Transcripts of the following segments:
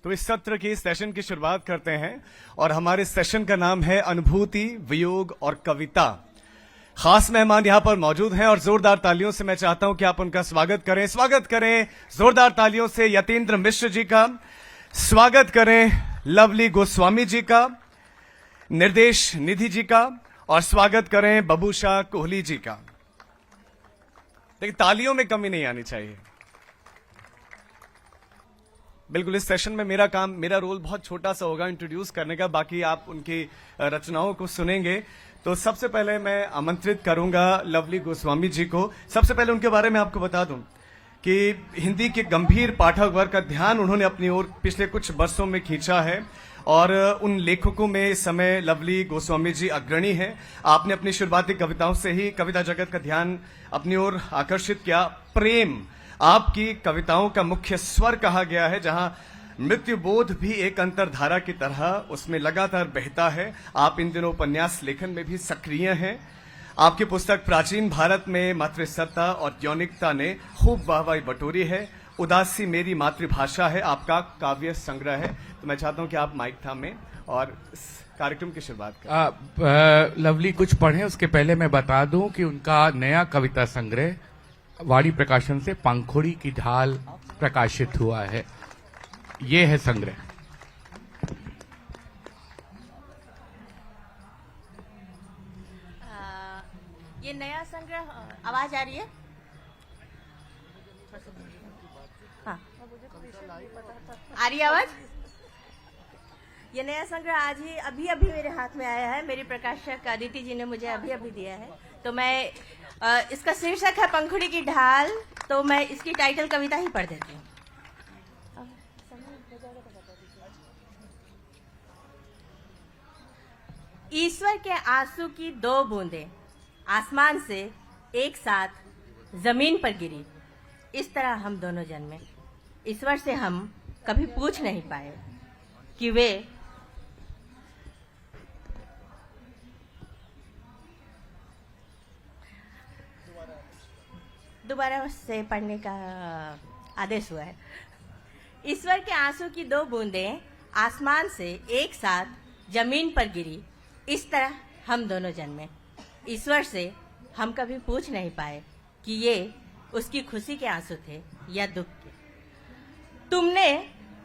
तो इस सत्र की सेशन की शुरुआत करते हैं और हमारे सेशन का नाम है अनुभूति, वियोग और कविता। खास मेहमान यहां पर मौजूद हैं और जोरदार तालियों से मैं चाहता हूं कि आप उनका स्वागत करें जोरदार तालियों से यतीन्द्र मिश्र जी का, स्वागत करें लवली गोस्वामी जी का, निर्देश निधि जी का और स्वागत करें बबूशा कोहली जी का। देखिए, तालियों में कमी नहीं आनी चाहिए। बिल्कुल, इस सेशन में मेरा रोल बहुत छोटा सा होगा इंट्रोड्यूस करने का, बाकी आप उनकी रचनाओं को सुनेंगे। तो सबसे पहले मैं आमंत्रित करूंगा लवली गोस्वामी जी को। सबसे पहले उनके बारे में आपको बता दूं कि हिंदी के गंभीर पाठक वर्ग का ध्यान उन्होंने अपनी ओर पिछले कुछ वर्षों में खींचा है और उन लेखकों में इस समय लवली गोस्वामी जी अग्रणी हैं। आपने अपनी शुरुआती कविताओं से ही कविता जगत का ध्यान अपनी ओर आकर्षित किया। प्रेम आपकी कविताओं का मुख्य स्वर कहा गया है, जहां मृत्यु बोध भी एक अंतरधारा की तरह उसमें लगातार बहता है। आप इन दिनों उपन्यास लेखन में भी सक्रिय हैं। आपकी पुस्तक प्राचीन भारत में मातृसत्ता और यौनिकता ने खूब वाहवाही बटोरी है। उदासी मेरी मातृभाषा है आपका काव्य संग्रह है। तो मैं चाहता हूं कि आप माइक थामें और इस कार्यक्रम की शुरुआत करें। लवली कुछ पढ़ें, उसके पहले मैं बता दूं कि उनका नया कविता संग्रह वाणी प्रकाशन से पंखुड़ी की ढाल प्रकाशित हुआ है। ये है संग्रह। ये नया संग्रह, आवाज आ रही है? हाँ, आ रही है आवाज? ये नया संग्रह आज ही अभी मेरे हाथ में आया है। मेरी प्रकाशक अदिति जी ने मुझे अभी दिया है। तो मैं इसका शीर्षक है पंखुड़ी की ढाल। तो मैं इसकी टाइटल कविता ही पढ़ देती हूँ। ईश्वर के आंसू की दो बूंदें आसमान से एक साथ जमीन पर गिरी, इस तरह हम दोनों जन्मे। ईश्वर से हम कभी पूछ नहीं पाए कि वे दोबारा से पढ़ने का आदेश हुआ है। ईश्वर के आंसू की दो बूंदें आसमान से एक साथ जमीन पर गिरी, इस तरह हम दोनों जन्मे। ईश्वर से हम कभी पूछ नहीं पाए कि ये उसकी खुशी के आंसू थे या दुख के। तुमने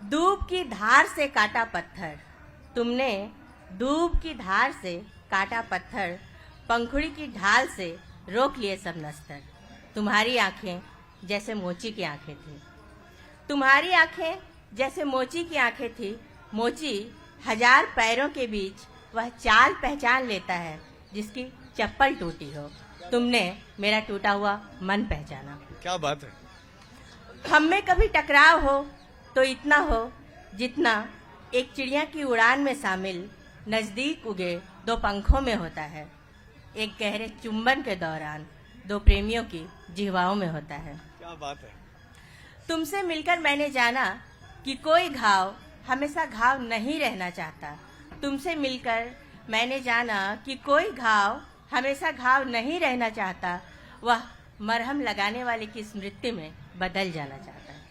दूब की धार से काटा पत्थर, तुमने दूब की धार से काटा पत्थर, पंखुड़ी की ढाल से रोक लिए सब नस्तर। तुम्हारी आंखें जैसे मोची की आंखें थी, तुम्हारी आंखें जैसे मोची की आंखें थी। मोची हजार पैरों के बीच वह चाल पहचान लेता है जिसकी चप्पल टूटी हो। तुमने मेरा टूटा हुआ मन पहचाना। क्या बात है। हम में कभी टकराव हो तो इतना हो जितना एक चिड़िया की उड़ान में शामिल नजदीक उगे दो पंखों में होता है। एक गहरे चुंबन के दौरान दो प्रेमियों की जिह्वाओं में होता है। क्या बात है। तुमसे मिलकर मैंने जाना कि कोई घाव हमेशा घाव नहीं रहना चाहता। तुमसे मिलकर मैंने जाना कि कोई घाव हमेशा घाव नहीं रहना चाहता। वह मरहम लगाने वाले की स्मृति में बदल जाना चाहता है।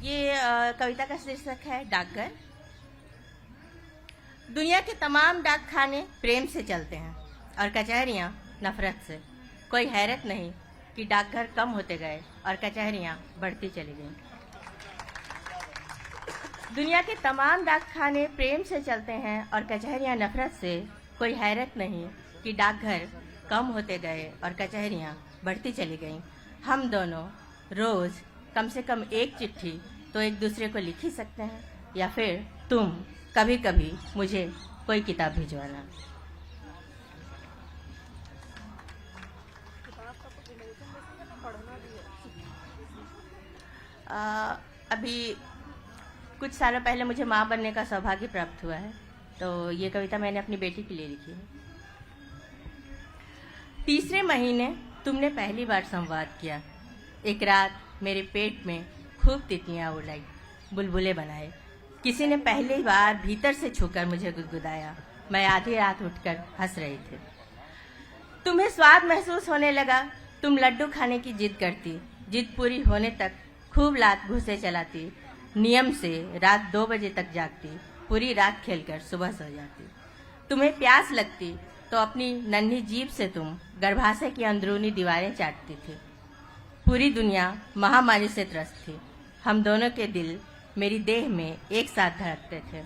ये कविता का शीर्षक है डाकघर। दुनिया के तमाम डाक खाने प्रेम से चलते हैं और कचहरियाँ नफरत से। कोई हैरत नहीं कि डाकघर कम होते गए और कचहरियाँ बढ़ती चली गईं। दुनिया के तमाम डाक खाने प्रेम से चलते हैं और कचहरियाँ नफरत से। कोई हैरत नहीं कि डाकघर कम होते गए और कचहरियाँ बढ़ती चली गईं। हम दोनों रोज कम से कम एक चिट्ठी तो एक दूसरे को लिख ही सकते हैं, या फिर तुम कभी कभी मुझे कोई किताब भिजवाना। अभी कुछ सालों पहले मुझे माँ बनने का सौभाग्य प्राप्त हुआ है, तो ये कविता मैंने अपनी बेटी के लिए लिखी है। तीसरे महीने तुमने पहली बार संवाद किया। एक रात मेरे पेट में खूब तितलियाँ उड़ाई, बुलबुले बनाए। किसी ने पहली बार भीतर से छूकर मुझे गुदगुदाया। मैं आधी रात उठकर हंस रही थी। तुम्हें स्वाद महसूस होने लगा तुम लड्डू खाने की जिद करती, जिद पूरी होने तक खूब लात घुसे चलाती, नियम से रात 2 बजे तक जागती, पूरी रात खेलकर सुबह सो जाती। तुम्हें प्यास लगती तो अपनी नन्ही जीभ से तुम गर्भाशय की अंदरूनी दीवारें चाटती थी। पूरी दुनिया महामारी से त्रस्त थी। हम दोनों के दिल मेरी देह में एक साथ धड़कते थे।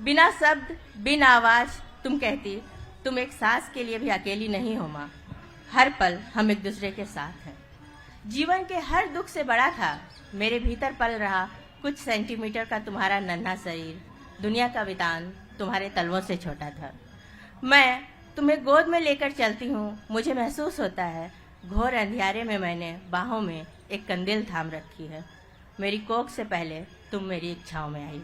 बिना शब्द, बिना आवाज तुम कहती, तुम एक सांस के लिए भी अकेली नहीं हो माँ। हर पल हम एक दूसरे के साथ हैं। जीवन के हर दुख से बड़ा था मेरे भीतर पल रहा कुछ सेंटीमीटर का तुम्हारा नन्हा शरीर। दुनिया का वितान तुम्हारे तलवों से छोटा था। मैं तुम्हें गोद में लेकर चलती हूँ। मुझे महसूस होता है घोर अंधियारे में मैंने बाहों में एक कंदील थाम रखी है। मेरी कोख से पहले तुम मेरी इच्छाओं में आई।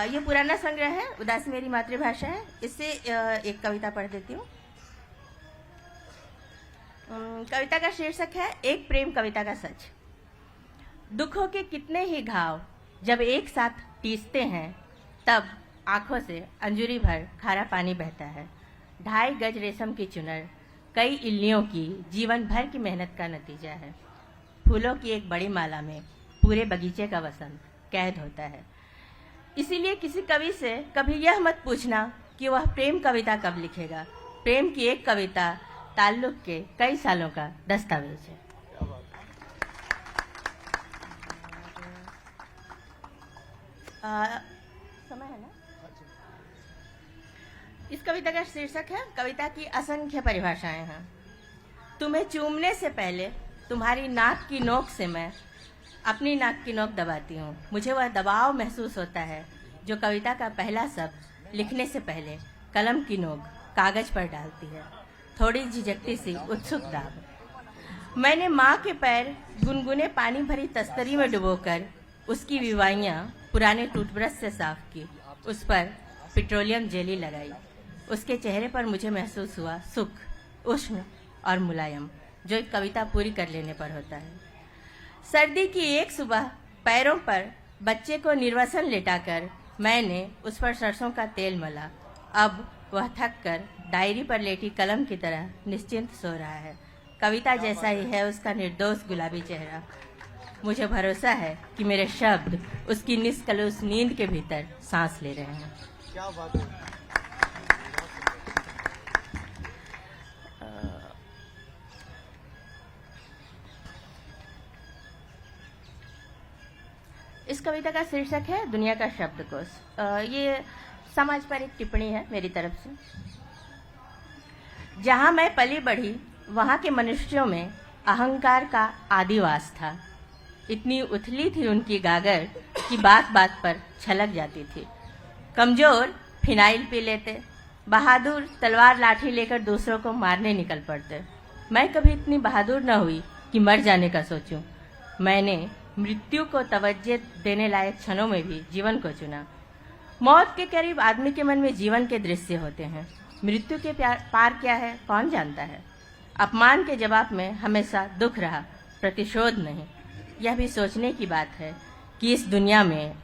ये पुराना संग्रह है, उदासी मेरी मातृभाषा है। इससे एक कविता पढ़ देती हूँ। कविता का शीर्षक है एक प्रेम कविता का सच। दुखों के कितने ही घाव जब एक साथ टीसते हैं, तब आंखों से अंजुरी भर खारा पानी बहता है। 2.5 गज रेशम की चुनर कई इल्लियों की जीवन भर की मेहनत का नतीजा है। फूलों की एक बड़ी माला में पूरे बगीचे का वसंत कैद होता है। इसीलिए किसी कवि से कभी यह मत पूछना कि वह प्रेम कविता कब लिखेगा। प्रेम की एक कविता ताल्लुक के कई सालों का दस्तावेज है। समय है ना? इस कविता का शीर्षक है कविता की असंख्य परिभाषाएं हैं। तुम्हें चूमने से पहले तुम्हारी नाक की नोक से मैं अपनी नाक की नोक दबाती हूँ। मुझे वह दबाव महसूस होता है जो कविता का पहला शब्द लिखने से पहले कलम की नोक कागज पर डालती है। थोड़ी झिझकती सी उत्सुक दाग। मैंने माँ के पैर गुनगुने पानी भरी तस्तरी में डुबोकर उसकी विवाइयाँ पुराने टूथब्रश से साफ की, उस पर पेट्रोलियम जेली लगाई। उसके चेहरे पर मुझे महसूस हुआ सुख, उष्ण और मुलायम, जो एक कविता पूरी कर लेने पर होता है। सर्दी की एक सुबह पैरों पर बच्चे को निर्वसन लेटाकर मैंने उस पर सरसों का तेल मला। अब वह थक कर डायरी पर लेटी कलम की तरह निश्चिंत सो रहा है। कविता जैसा ही है उसका निर्दोष गुलाबी चेहरा। मुझे भरोसा है कि मेरे शब्द उसकी निष्कलुष नींद के भीतर सांस ले रहे हैं। क्या बात है। इस कविता का शीर्षक है दुनिया का शब्दकोश। ये समाज पर एक टिप्पणी है मेरी तरफ से। जहां मैं पली बढ़ी वहां के मनुष्यों में अहंकार का आदिवास था। इतनी उथली थी उनकी गागर कि बात बात पर छलक जाती थी। कमजोर फिनाइल पी लेते, बहादुर तलवार लाठी लेकर दूसरों को मारने निकल पड़ते। मैं कभी इतनी बहादुर न हुई कि मर जाने का सोचूं। मैंने मृत्यु को तवज्जो देने लायक क्षणों में भी जीवन को चुना। मौत के करीब आदमी के मन में जीवन के दृश्य होते हैं। मृत्यु के पार क्या है कौन जानता है। अपमान के जवाब में हमेशा दुख रहा, प्रतिशोध नहीं। यह भी सोचने की बात है कि इस दुनिया में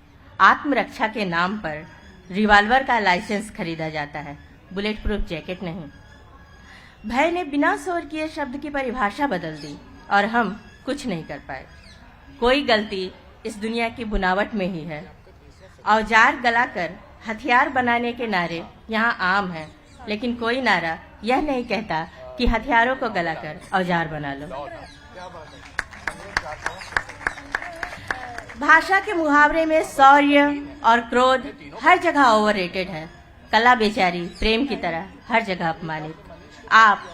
आत्मरक्षा के नाम पर रिवॉल्वर का लाइसेंस खरीदा जाता है, बुलेट प्रूफ जैकेट नहीं। भय ने बिना शोर किए शब्द की परिभाषा बदल दी और हम कुछ नहीं कर पाए। कोई गलती इस दुनिया की बुनावट में ही है। औजार गलाकर हथियार बनाने के नारे यहाँ आम हैं, लेकिन कोई नारा यह नहीं कहता कि हथियारों को गलाकर औजार बना लो। भाषा के मुहावरे में शौर्य और क्रोध हर जगह ओवररेटेड है। कला बेचारी प्रेम की तरह हर जगह अपमानित। आप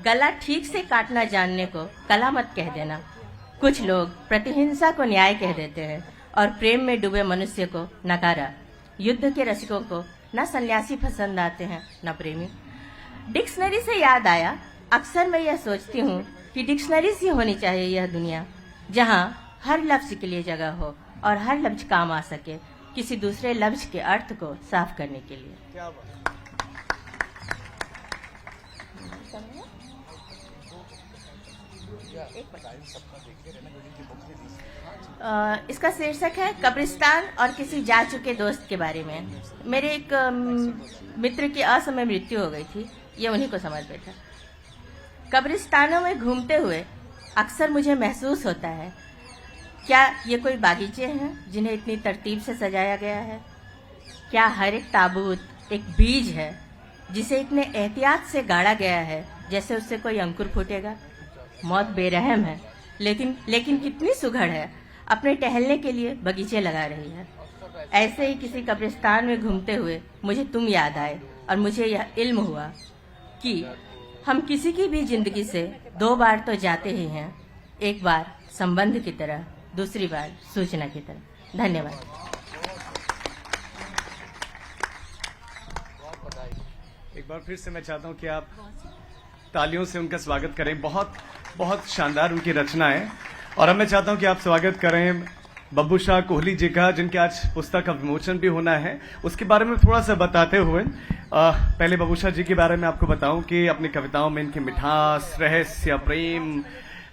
गला ठीक से काटना जानने को कला मत कह देना। कुछ लोग प्रतिहिंसा को न्याय कह देते हैं और प्रेम में डूबे मनुष्य को नकारा। युद्ध के रसिकों को न सन्यासी पसंद आते हैं न प्रेमी। डिक्शनरी से याद आया, अक्सर मैं यह सोचती हूँ कि डिक्शनरी सी होनी चाहिए यह दुनिया, जहाँ हर लफ्ज के लिए जगह हो और हर लफ्ज काम आ सके किसी दूसरे लफ्ज के अर्थ को साफ करने के लिए। क्या बात। इसका शीर्षक है कब्रिस्तान और किसी जा चुके दोस्त के बारे में। मेरे एक मित्र की असमय मृत्यु हो गई थी। ये उन्हीं को समर्पित है। कब्रिस्तानों में घूमते हुए अक्सर मुझे महसूस होता है, क्या ये कोई बागीचे हैं जिन्हें इतनी तरतीब से सजाया गया है? क्या हर एक ताबूत एक बीज है जिसे इतने एहतियात से गाड़ा गया है जैसे उससे कोई अंकुर फूटेगा? मौत बेरहम है, लेकिन कितनी सुघड़ है, अपने टहलने के लिए बगीचे लगा रही है। ऐसे ही किसी कब्रिस्तान में घूमते हुए मुझे तुम याद आए और मुझे यह इल्म हुआ कि हम किसी की भी जिंदगी से 2 बार तो जाते ही हैं, एक बार संबंध की तरह, दूसरी बार सूचना की तरह। धन्यवाद। एक बार फिर से मैं चाहता हूं कि आप तालियों से उनका स्वागत करें। बहुत बहुत शानदार उनकी रचना है। और अब मैं चाहता हूं कि आप स्वागत करें बब्बू शाह कोहली जी का, जिनके आज पुस्तक का विमोचन भी होना है। उसके बारे में थोड़ा सा बताते हुए पहले बब्बू शाह जी के बारे में आपको बताऊं कि अपनी कविताओं में इनकी मिठास, रहस्य, प्रेम,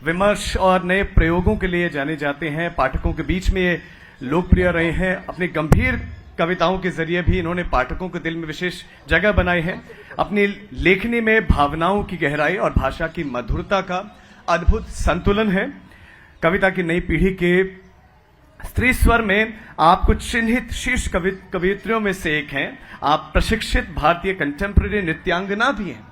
विमर्श और नए प्रयोगों के लिए जाने जाते हैं। पाठकों के बीच में ये लोकप्रिय रहे हैं। अपनी गंभीर कविताओं के जरिए भी इन्होंने पाठकों के दिल में विशेष जगह बनाई है। अपनी लेखनी में भावनाओं की गहराई और भाषा की मधुरता का अद्भुत संतुलन है। कविता की नई पीढ़ी के स्त्री स्वर में आप कुछ चिन्हित शीर्ष कवियत्रियों में से एक हैं। आप प्रशिक्षित भारतीय कंटेम्प्रेरी नृत्यांगना भी हैं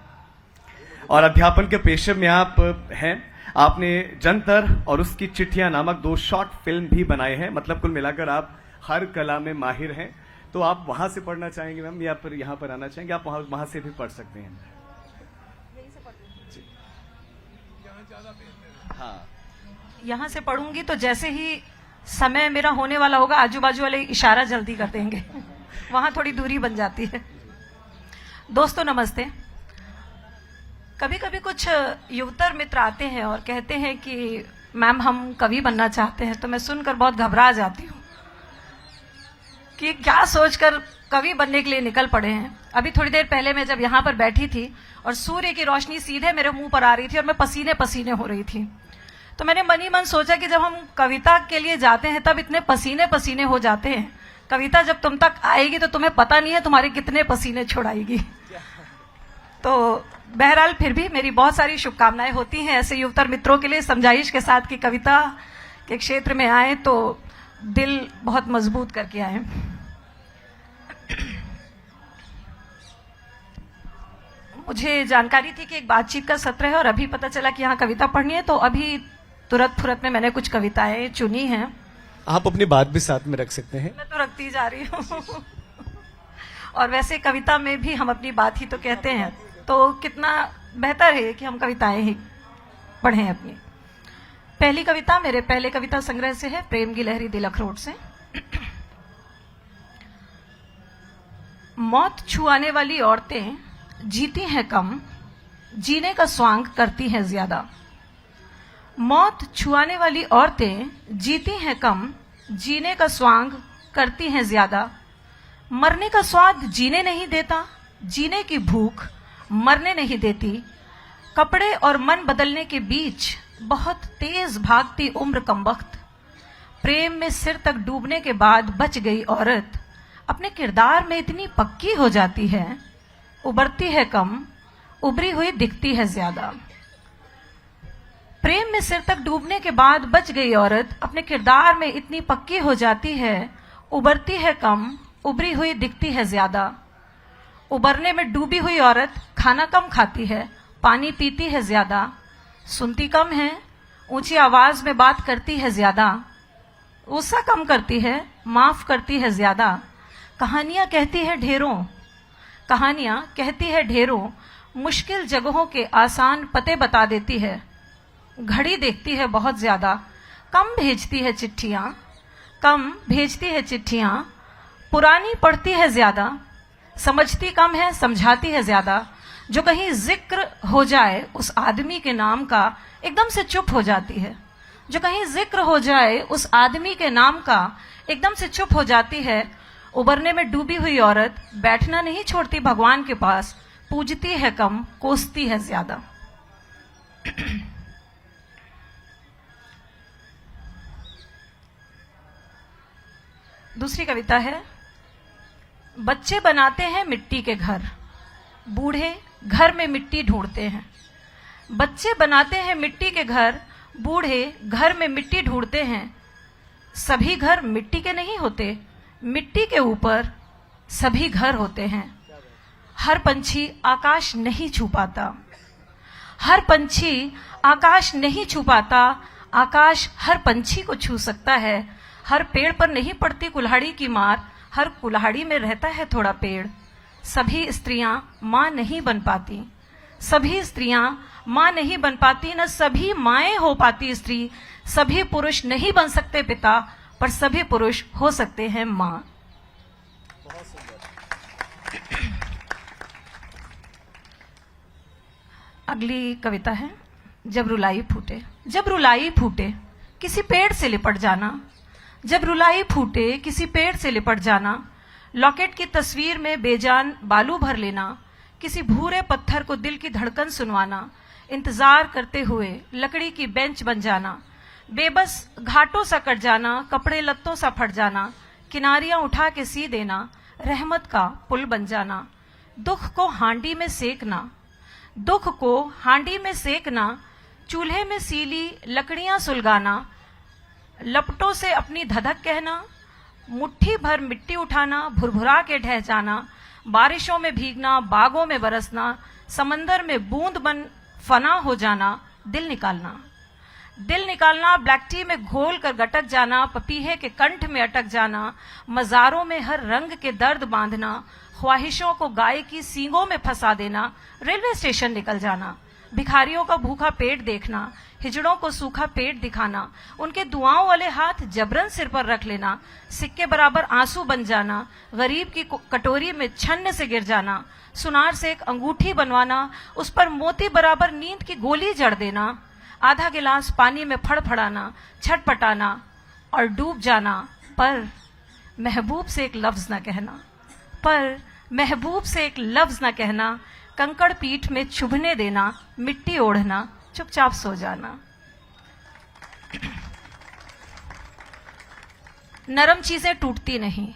और अध्यापन के पेशे में आप हैं। आपने जंतर और उसकी चिट्ठियां नामक 2 शॉर्ट फिल्म भी बनाए हैं। मतलब कुल मिलाकर आप हर कला में माहिर हैं। तो आप वहां से पढ़ना चाहेंगे मैम या फिर यहाँ पर आना चाहेंगे? आप वहां से भी पढ़ सकते हैं। हाँ, यहाँ से पढ़ूंगी तो जैसे ही समय मेरा होने वाला होगा, आजू बाजू वाले इशारा जल्दी कर देंगे। वहां थोड़ी दूरी बन जाती है। दोस्तों नमस्ते। कभी कभी कुछ युवतर मित्र आते हैं और कहते हैं कि मैम हम कवि बनना चाहते हैं, तो मैं सुनकर बहुत घबरा जाती हूँ कि क्या सोचकर कवि बनने के लिए निकल पड़े हैं। अभी थोड़ी देर पहले मैं जब यहाँ पर बैठी थी और सूर्य की रोशनी सीधे मेरे मुंह पर आ रही थी और मैं पसीने पसीने हो रही थी, तो मैंने मन ही मन सोचा कि जब हम कविता के लिए जाते हैं तब इतने पसीने पसीने हो जाते हैं, कविता जब तुम तक आएगी तो तुम्हें पता नहीं है तुम्हारे कितने पसीने छुड़ाएगी। तो बहरहाल फिर भी मेरी बहुत सारी शुभकामनाएं होती हैं ऐसे युवतर मित्रों के लिए, समझाइश के साथ कि कविता के क्षेत्र में आए तो दिल बहुत मजबूत करके आए। मुझे जानकारी थी कि एक बातचीत का सत्र है और अभी पता चला कि यहाँ कविता पढ़नी है, तो अभी तुरंत फुरत में मैंने कुछ कविताएं चुनी हैं। आप अपनी बात भी साथ में रख सकते हैं। मैं तो रखती जा रही हूँ। और वैसे कविता में भी हम अपनी बात ही तो कहते हैं, तो कितना बेहतर है कि हम कविताएं ही पढ़ें अपनी। पहली कविता मेरे पहले कविता संग्रह से है, प्रेम की लहरी दिल अखरोट से। मौत छुआने वाली औरतें जीती हैं कम, जीने का स्वांग करती हैं ज्यादा। मौत छुआने वाली औरतें जीती हैं कम, जीने का स्वांग करती हैं ज्यादा। मरने का स्वाद जीने नहीं देता, जीने की भूख मरने नहीं देती। कपड़े और मन बदलने के बीच बहुत तेज भागती उम्र कमबख्त। प्रेम में सिर तक डूबने के बाद बच गई औरत अपने किरदार में इतनी पक्की हो जाती है, उबरती है कम, उभरी हुई दिखती है ज्यादा। प्रेम में सिर तक डूबने के बाद बच गई औरत अपने किरदार में इतनी पक्की हो जाती है, उबरती है कम, उभरी हुई दिखती है ज्यादा। उबरने में डूबी हुई औरत खाना कम खाती है, पानी पीती है ज्यादा, सुनती कम है, ऊंची आवाज में बात करती है ज्यादा, गुस्सा कम करती है, माफ करती है ज्यादा। कहानियां कहती है ढेरों, कहानियां कहती है ढेरों, मुश्किल जगहों के आसान पते बता देती है। घड़ी देखती है बहुत ज्यादा, कम भेजती है चिट्ठियां, कम भेजती है चिट्ठियां। पुरानी पढ़ती है ज्यादा, समझती कम है, समझाती है ज्यादा। जो कहीं जिक्र हो जाए उस आदमी के नाम का एकदम से चुप हो जाती है। जो कहीं जिक्र हो जाए उस आदमी के नाम का एकदम से चुप हो जाती है। उबरने में डूबी हुई औरत बैठना नहीं छोड़ती भगवान के पास, पूजती है कम, कोसती है ज्यादा। दूसरी कविता है, बच्चे बनाते हैं मिट्टी के घर, बूढ़े घर में मिट्टी ढूंढते हैं। बच्चे बनाते हैं मिट्टी के घर, बूढ़े घर में मिट्टी ढूंढते हैं। सभी घर मिट्टी के नहीं होते, मिट्टी के ऊपर सभी घर होते हैं। हर पंछी आकाश नहीं छू पाता, हर पंछी आकाश नहीं छू पाता, आकाश हर पंछी को छू सकता है। हर पेड़ पर नहीं पड़ती कुल्हाड़ी की मार, हर कुल्हाड़ी में रहता है थोड़ा पेड़। सभी स्त्रियां मां नहीं बन पाती, सभी स्त्रियां मां नहीं बन पाती, न सभी माएं हो पाती स्त्री। सभी पुरुष नहीं बन सकते पिता, पर सभी पुरुष हो सकते हैं मां। अगली कविता है जब रुलाई फूटे। जब रुलाई फूटे किसी पेड़ से लिपट जाना, जब रुलाई फूटे किसी पेड़ से लिपट जाना। लॉकेट की तस्वीर में बेजान बालू भर लेना, किसी भूरे पत्थर को दिल की धड़कन सुनवाना। इंतजार करते हुए लकड़ी की बेंच बन जाना, बेबस घाटों सा कट जाना, कपड़े लत्तों सा फट जाना। किनारियां उठा के सी देना, रहमत का पुल बन जाना। दुख को हांडी में सेकना, दुख को हांडी में सेकना। चूल्हे में सीली लकड़ियां सुलगाना, लपटों से अपनी धधक कहना। मुट्ठी भर मिट्टी उठाना, भुरभुरा के ढह जाना। बारिशों में भीगना, बागों में बरसना। समंदर में बूंद बन फना हो जाना। दिल निकालना, दिल निकालना। ब्लैक टी में घोल कर गटक जाना, पपीहे के कंठ में अटक जाना। मजारों में हर रंग के दर्द बांधना, ख्वाहिशों को गाय की सींगों में फंसा देना। रेलवे स्टेशन निकल जाना, भिखारियों का भूखा पेट देखना। हिजड़ों को सूखा पेट दिखाना, उनके दुआओं वाले हाथ जबरन सिर पर रख लेना। सिक्के बराबर आंसू बन जाना, गरीब की कटोरी में छन्न से गिर जाना। सुनार से एक अंगूठी बनवाना, उस पर मोती बराबर नींद की गोली जड़ देना। आधा गिलास पानी में फड़फड़ाना, छटपटाना और डूब जाना। पर महबूब से एक लफ्ज न कहना, पर महबूब से एक लफ्ज न कहना। कंकड़ पीठ में चुभने देना, मिट्टी ओढ़ना, चुपचाप सो जाना। नरम चीजें टूटती नहीं,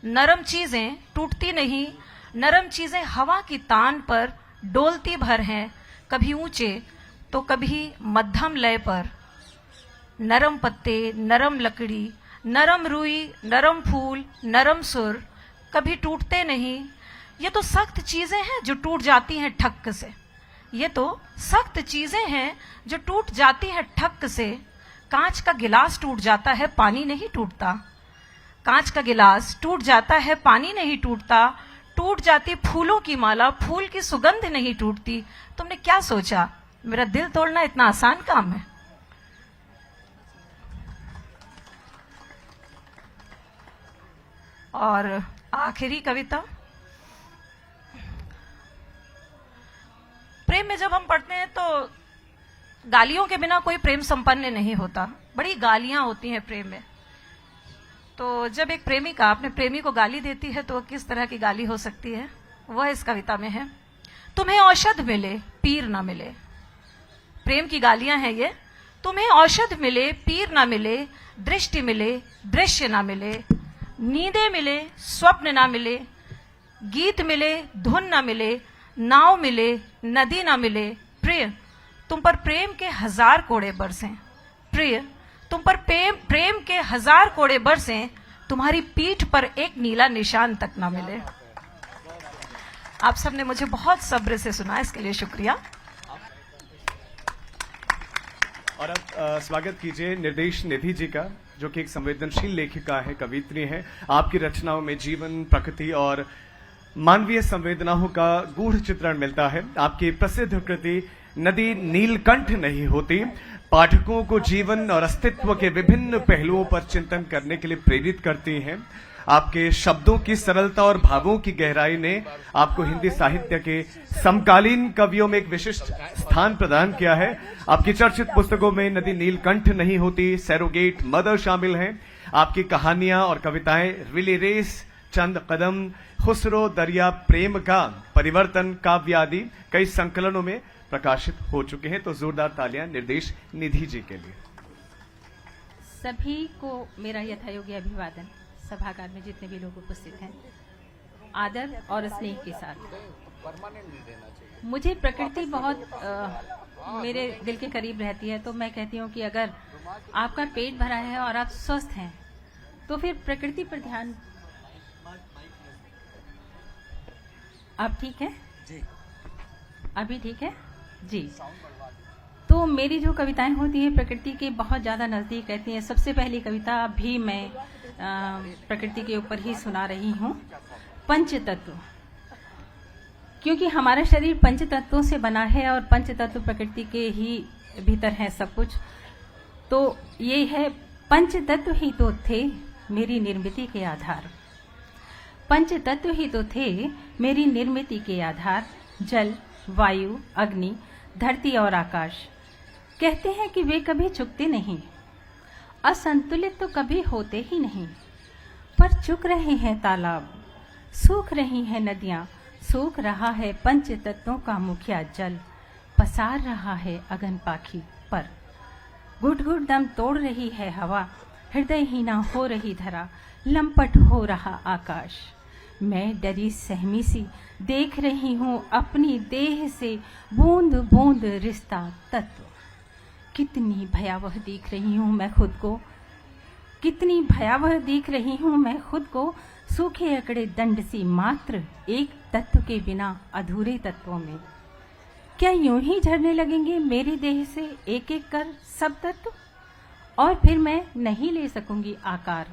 नरम चीजें टूटती नहीं। नरम चीजें हवा की तान पर डोलती भर हैं, कभी ऊंचे तो कभी मध्यम लय पर। नरम पत्ते, नरम लकड़ी, नरम रुई, नरम फूल, नरम सुर कभी टूटते नहीं। ये तो सख्त चीजें हैं जो टूट जाती हैं ठक से, ये तो सख्त चीजें हैं जो टूट जाती हैं ठक से। कांच का गिलास टूट जाता है, पानी नहीं टूटता। कांच का गिलास टूट जाता है, पानी नहीं टूटता। टूट जाती फूलों की माला, फूल की सुगंध नहीं टूटती। तुमने क्या सोचा मेरा दिल तोड़ना इतना आसान काम है? और आखिरी कविता। प्रेम में जब हम पढ़ते हैं तो गालियों के बिना कोई प्रेम संपन्न नहीं होता, बड़ी गालियां होती हैं प्रेम में। तो जब एक प्रेमिका अपने प्रेमी को गाली देती है तो किस तरह की गाली हो सकती है, वह इस कविता में है। तुम्हें औषध मिले पीर ना मिले, प्रेम की गालियां हैं ये। तुम्हें औषध मिले पीर ना मिले, दृष्टि मिले दृश्य ना मिले, नींदें मिले स्वप्न ना मिले, गीत मिले धुन ना मिले, नाव मिले नदी ना मिले। प्रिय तुम पर प्रेम के 1000 कोड़े बरसें, प्रिय तुम पर प्रेम के 1000 कोड़े बरसें, तुम्हारी पीठ पर एक नीला निशान तक ना मिले। आप सबने मुझे बहुत सब्र से सुना, इसके लिए शुक्रिया। और अब स्वागत कीजिए निर्देश निधि जी का, जो कि एक संवेदनशील लेखिका है, कवित्री है। आपकी रचनाओं में जीवन, प्रकृति और मानवीय संवेदनाओं का गूढ़ चित्रण मिलता है। आपकी प्रसिद्ध कृति नदी नीलकंठ नहीं होती पाठकों को जीवन और अस्तित्व के विभिन्न पहलुओं पर चिंतन करने के लिए प्रेरित करती हैं। आपके शब्दों की सरलता और भावों की गहराई ने आपको हिंदी साहित्य के समकालीन कवियों में एक विशिष्ट स्थान प्रदान किया है। आपकी चर्चित पुस्तकों में नदी नीलकंठ नहीं होती, सैरोगेट मदर शामिल हैं। आपकी कहानियां और कविताएं रिले रेस, चंद कदम, खुसरो दरिया, प्रेम का परिवर्तन, काव्य आदि कई संकलनों में प्रकाशित हो चुके हैं। तो जोरदार तालियां निर्देश निधि जी के लिए। सभी को मेरा यथायोग्य अभिवादन। सभागार में जितने भी लोग उपस्थित हैं, आदर और स्नेह के साथ मुझे प्रकृति बहुत मेरे दिल के करीब रहती है, तो मैं कहती हूँ कि अगर आपका पेट भरा है और आप स्वस्थ हैं तो फिर प्रकृति पर ध्यान। आप ठीक है जी? अभी ठीक है जी। तो मेरी जो कविताएं होती हैं प्रकृति के बहुत ज़्यादा नज़दीक रहती हैं। सबसे पहली कविता भी मैं प्रकृति के ऊपर ही सुना रही हूँ। पंचतत्व, क्योंकि हमारा शरीर पंच तत्वों से बना है और पंच तत्व प्रकृति के ही भीतर है सब कुछ। तो ये है, पंच तत्व ही तो थे मेरी निर्मिति के आधार। पंच तत्व ही तो थे मेरी निर्मिति के आधार। जल, वायु, अग्नि, धरती और आकाश। कहते हैं कि वे कभी चुकते नहीं, असंतुलित तो कभी होते ही नहीं। पर चुक रहे हैं तालाब, सूख रही हैं नदियां, सूख रहा है पंच तत्वों का मुखिया जल। पसार रहा है अगन पाखी पर, घुट घुट दम तोड़ रही है हवा। हृदयहीना हो रही धरा, लंपट हो रहा आकाश। मैं डरी सहमी सी देख रही हूँ अपनी देह से बूंद बूंद रिश्ता तत्व। कितनी भयावह दिख रही हूँ मैं खुद को, कितनी भयावह दिख रही हूँ मैं खुद को। सूखे अकड़े दंड सी मात्र एक तत्व के बिना अधूरे तत्वों में। क्या यूं ही झरने लगेंगे मेरी देह से एक एक कर सब तत्व, और फिर मैं नहीं ले सकूंगी आकार।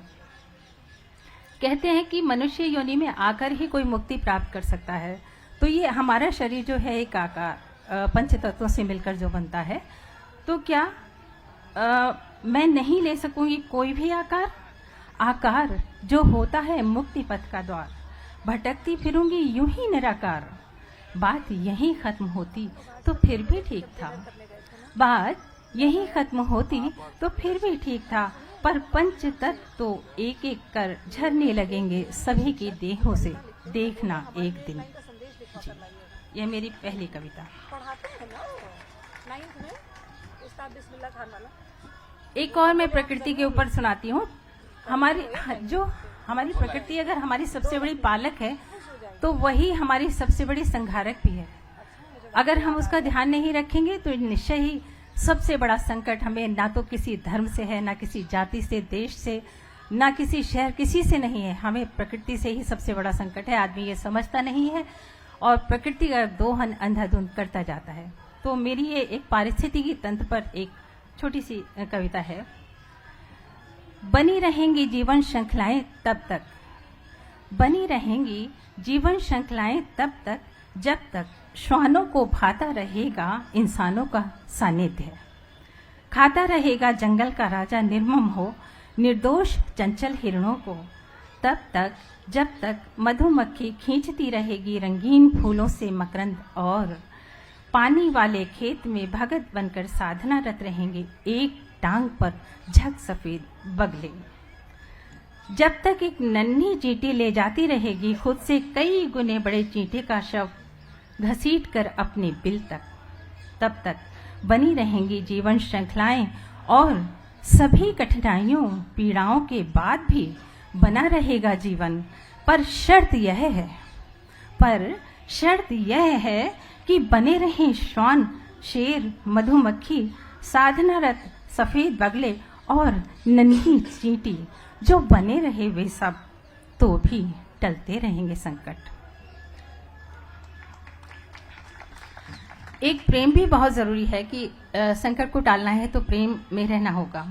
कहते हैं कि मनुष्य योनि में आकर ही कोई मुक्ति प्राप्त कर सकता है। तो ये हमारा शरीर जो है एक आकार पंच तत्वों से मिलकर जो बनता है, तो क्या मैं नहीं ले सकूंगी कोई भी आकार? आकार जो होता है मुक्ति पथ का द्वार। भटकती फिरूंगी यूं ही निराकार। बात यहीं खत्म होती तो फिर भी ठीक था, बात यहीं खत्म होती तो फिर भी ठीक था। पर पंच तत्व तो एक एक कर झरने लगेंगे सभी की देहों से, देखना एक दिन जी। यह मेरी पहली कविता। एक और मैं प्रकृति के ऊपर सुनाती हूँ। हमारी प्रकृति अगर हमारी सबसे बड़ी पालक है तो वही हमारी सबसे बड़ी संहारक भी है। अगर हम उसका ध्यान नहीं रखेंगे तो निश्चय ही सबसे बड़ा संकट हमें ना तो किसी धर्म से है, ना किसी जाति से, देश से, ना किसी शहर, किसी से नहीं है। हमें प्रकृति से ही सबसे बड़ा संकट है। आदमी ये समझता नहीं है और प्रकृति का दोहन अंधाधुंध करता जाता है। तो मेरी ये एक पारिस्थितिकी तंत्र पर एक छोटी सी कविता है। बनी रहेंगी जीवन श्रृंखलाएं तब तक, बनी रहेंगी जीवन श्रृंखलाएं तब तक जब तक श्वानों को भाता रहेगा इंसानों का सानिध्य। खाता रहेगा जंगल का राजा निर्मम हो निर्दोष चंचल हिरणों को। तब तक जब तक मधुमक्खी खींचती रहेगी रंगीन फूलों से मकरंद, और पानी वाले खेत में भगत बनकर साधनारत रहेंगे एक टांग पर झक सफेद बगले। जब तक एक नन्ही चींटी ले जाती रहेगी खुद से कई गुने बड़े चींटे का शव घसीट कर अपने बिल तक, तब तक बनी रहेंगी जीवन श्रृंखलाएं और सभी कठिनाइयों पीड़ाओं के बाद भी बना रहेगा जीवन। पर शर्त यह है कि बने रहें श्वान, शेर, मधुमक्खी, साधनारत सफेद बगले और नन्ही चींटी। जो बने रहे वे सब तो भी टलते रहेंगे संकट। एक प्रेम भी बहुत जरूरी है कि संकट को टालना है तो प्रेम में रहना होगा।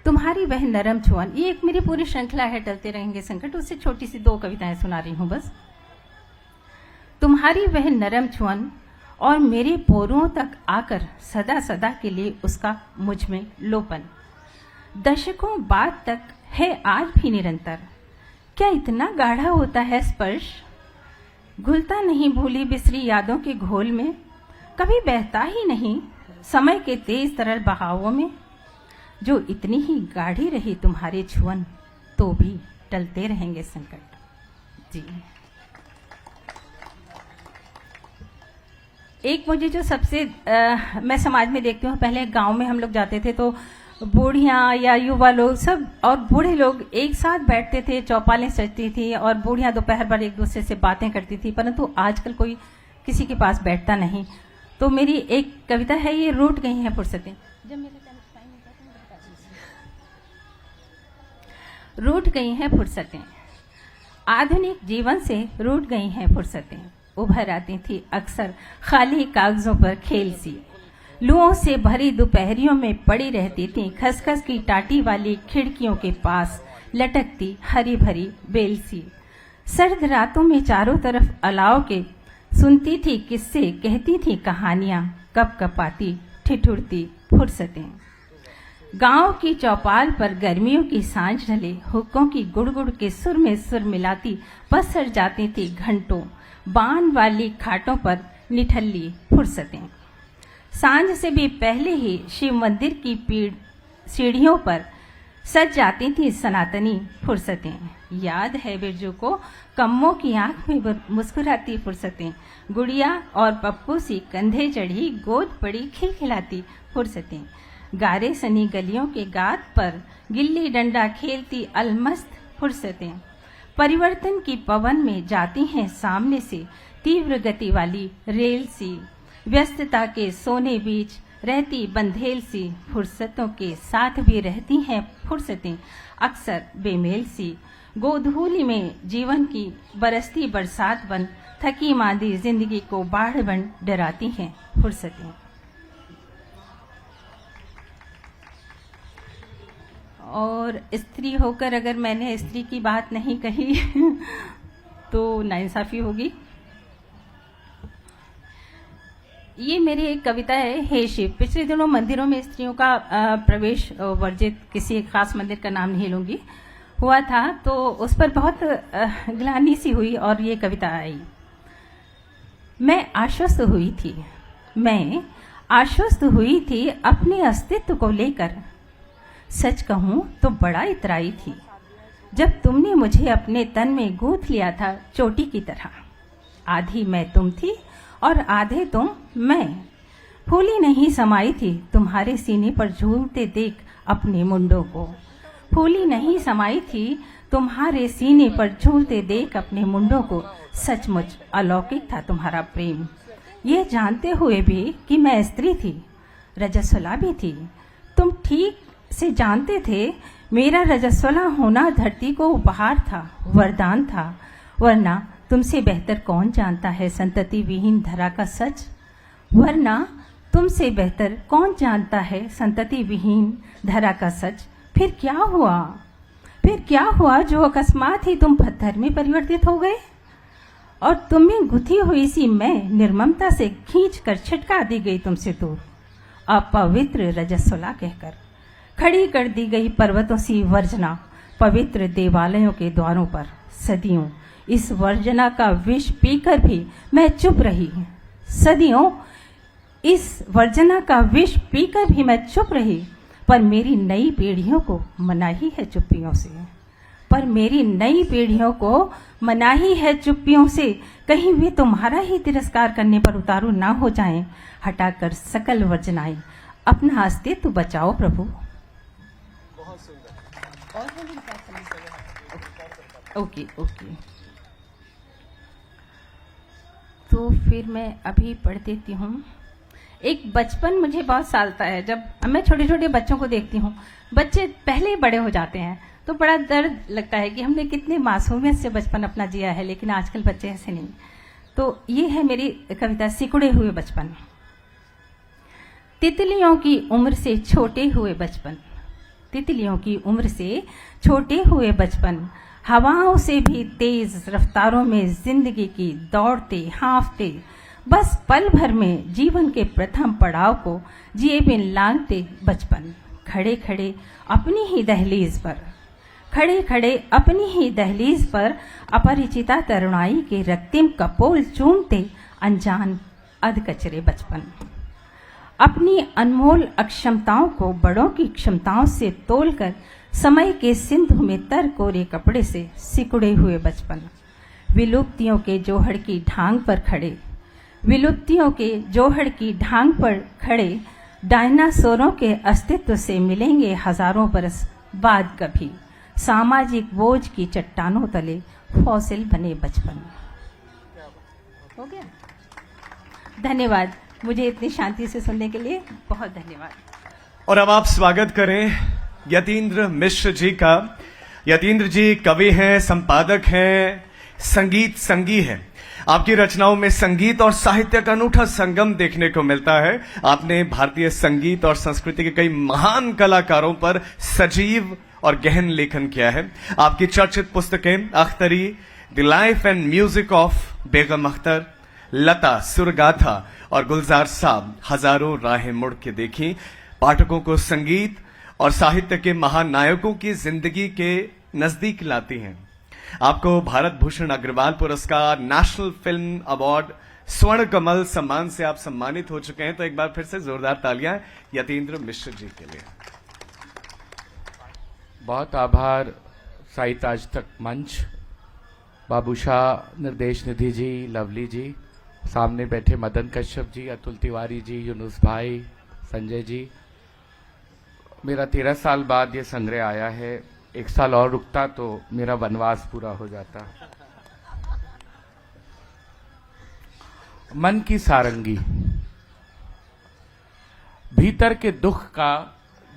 तुम्हारी वह नरम छुअन, ये एक मेरी पूरी श्रृंखला है टलते रहेंगे संकट, उससे छोटी सी 2 कविताएं सुना रही हूं बस। तुम्हारी वह नरम छुअन और मेरे पोरों तक आकर सदा सदा के लिए उसका मुझ में लोपन। दशकों बाद तक है आज भी निरंतर, क्या इतना गाढ़ा होता है स्पर्श? घुलता नहीं भूली बिसरी यादों के घोल में, कभी बहता ही नहीं समय के तेज तरल बहावों में। जो इतनी ही गाढ़ी रही तुम्हारे छुअन तो भी टलते रहेंगे संकट जी। एक मुझे जो सबसे मैं समाज में देखती हूँ, पहले गांव में हम लोग जाते थे तो बूढ़ियाँ या युवा लोग सब और बूढ़े लोग एक साथ बैठते थे, चौपालें सजती थी और बूढ़ियाँ दोपहर भर एक दूसरे से बातें करती थी, परंतु आजकल कोई किसी के पास बैठता नहीं। तो मेरी एक कविता है, ये रूठ गई हैं फुर्सतें। जब मेरे टाइम होता है तो बता दीजिए। रूठ गई हैं फुर्सतें, आधुनिक जीवन से रूठ गई हैं फुर्सतें, उभर आती थी अक्सर खाली कागजों पर खेल सी, लुओं से भरी दोपहरियों में पड़ी रहती थी खसखस की टाटी वाली खिड़कियों के पास लटकती हरी भरी बेल सी। सर्द रातों में चारों तरफ अलाव के सुनती थी किस्से, कहती थी कहानियां, कप कपाती ठिठुरती फुर्सतें। गांव की चौपाल पर गर्मियों की सांझ ढले, हुक्कों की गुड़गुड़ के सुर में सुर मिलाती पसर जाती थी घंटों, बान वाली खाटों पर निठल्ली फुर्सतें। सांझ से भी पहले ही शिव मंदिर की सीढ़ियों पर सज जाती थी सनातनी फुर्सतें। याद है बिरजू को कम्मों की आंख में मुस्कुराती फुर्सतें, गुड़िया और पप्पू सी कंधे चढ़ी गोद पड़ी खिलखिलाती फुर्सतें। गारे सनी गलियों के गात पर गिल्ली डंडा खेलती अलमस्त फुर्सतें। परिवर्तन की पवन में जाती हैं सामने से तीव्र गति वाली रेल सी, व्यस्तता के सोने बीच रहती बंधेल सी, फुर्सतों के साथ भी रहती हैं फुर्सतें अक्सर बेमेल सी। गोधूली में जीवन की बरसती बरसात बन थकी मांदी जिंदगी को बाढ़ बन डराती हैं फुर्सतें। और स्त्री होकर अगर मैंने स्त्री की बात नहीं कही तो नाइंसाफी होगी। ये मेरी एक कविता है, हे शिव। पिछले दिनों मंदिरों में स्त्रियों का प्रवेश वर्जित, किसी एक खास मंदिर का नाम नहीं लूंगी, हुआ था, तो उस पर बहुत ग्लानि सी हुई और ये कविता आई। मैं आश्वस्त हुई थी अपने अस्तित्व को लेकर, सच कहूं तो बड़ा इतराई थी जब तुमने मुझे अपने तन में गूंथ लिया था चोटी की तरह। आधी मैं तुम थी और आधे तुम मैं। फूली नहीं समाई थी तुम्हारे सीने पर झूलते देख अपने मुंडों को, फूली नहीं समाई थी तुम्हारे सीने पर झूलते देख अपने मुंडों को। सचमुच अलौकिक था तुम्हारा प्रेम, ये जानते हुए भी कि मैं स्त्री थी, रजस्वला भी थी। तुम ठीक से जानते थे मेरा रजस्वला होना धरती को उपहार था, वरदान था, वरना तुमसे बेहतर कौन जानता है संतति विहीन धरा का सच। वरना तुमसे बेहतर कौन जानता है संतति विहीन धरा का सच। फिर क्या हुआ जो अकस्मात ही तुम पत्थर में परिवर्तित हो गए और तुम्हें गुथी हुई सी मैं निर्ममता से खींच कर छिटका दी गई तुमसे दूर। अपवित्र रजस्वला कहकर खड़ी कर दी गई पर्वतों सी वर्जना पवित्र देवालयों के द्वारों पर। सदियों इस वर्जना का विष पीकर भी मैं चुप रही, सदियों इस वर्जना का विष पीकर भी मैं चुप रही, पर मेरी नई पीढ़ियों को मनाही है चुप्पियों से, कहीं वे तुम्हारा ही तिरस्कार करने पर उतारू ना हो जाएं। हटाकर सकल वर्जनाएं अपना अस्तित्व बचाओ प्रभु। ओके। तो फिर मैं अभी पढ़ देती हूँ। एक बचपन मुझे बहुत सालता है, जब मैं छोटे छोटे बच्चों को देखती हूँ, बच्चे पहले ही बड़े हो जाते हैं तो बड़ा दर्द लगता है कि हमने कितने मासूमियत से बचपन अपना जिया है, लेकिन आजकल बच्चे ऐसे नहीं। तो ये है मेरी कविता, सिकुड़े हुए बचपन। तितलियों की उम्र से छोटे हुए बचपन, तितलियों की उम्र से छोटे हुए बचपन, हवाओं से भी तेज रफ्तारों में जिंदगी की दौड़ते हाँफते, बस पल भर में जीवन के प्रथम पड़ाव को जिए बिन लांघते बचपन। खड़े खड़े अपनी ही दहलीज पर अपरिचिता तरुणाई के रक्तिम कपोल चूमते अनजान अधकचरे बचपन। अपनी अनमोल अक्षमताओं को बड़ों की क्षमताओं से तोलकर समय के सिंधु में तर कोरे कपड़े से सिकुड़े हुए बचपन। विलुप्तियों के जोहड़ की ढांग पर खड़े डायनासोरों के अस्तित्व से मिलेंगे हजारों बरस बाद कभी, सामाजिक बोझ की चट्टानों तले फॉसिल बने बचपन। हो गया। धन्यवाद, मुझे इतनी शांति से सुनने के लिए बहुत धन्यवाद। और अब आप स्वागत करें यतीन्द्र मिश्र जी का। यतीन्द्र जी कवि हैं, संपादक हैं, संगीत संगी हैं। आपकी रचनाओं में संगीत और साहित्य का अनूठा संगम देखने को मिलता है। आपने भारतीय संगीत और संस्कृति के कई महान कलाकारों पर सजीव और गहन लेखन किया है। आपकी चर्चित पुस्तकें Akhtari, the life and music of Begum Akhtar, Lata, Surgatha और गुलजार साहब हजारों राहें मुड़ के देखी पाठकों को संगीत और साहित्य के महानायकों की जिंदगी के नजदीक लाती हैं। आपको भारत भूषण अग्रवाल पुरस्कार, नेशनल फिल्म अवार्ड, स्वर्ण कमल सम्मान से आप सम्मानित हो चुके हैं। तो एक बार फिर से जोरदार तालियां यतीन्द्र मिश्र जी के लिए। बहुत आभार साहित्य आज तक मंच, बाबूशाह, निर्देश निधि जी, लवली जी, सामने बैठे मदन कश्यप जी, अतुल तिवारी जी, यूनुस भाई, संजय जी। मेरा 13 साल बाद ये संग्रह आया है। 1 साल और रुकता तो मेरा वनवास पूरा हो जाता। मन की सारंगी। भीतर के दुख का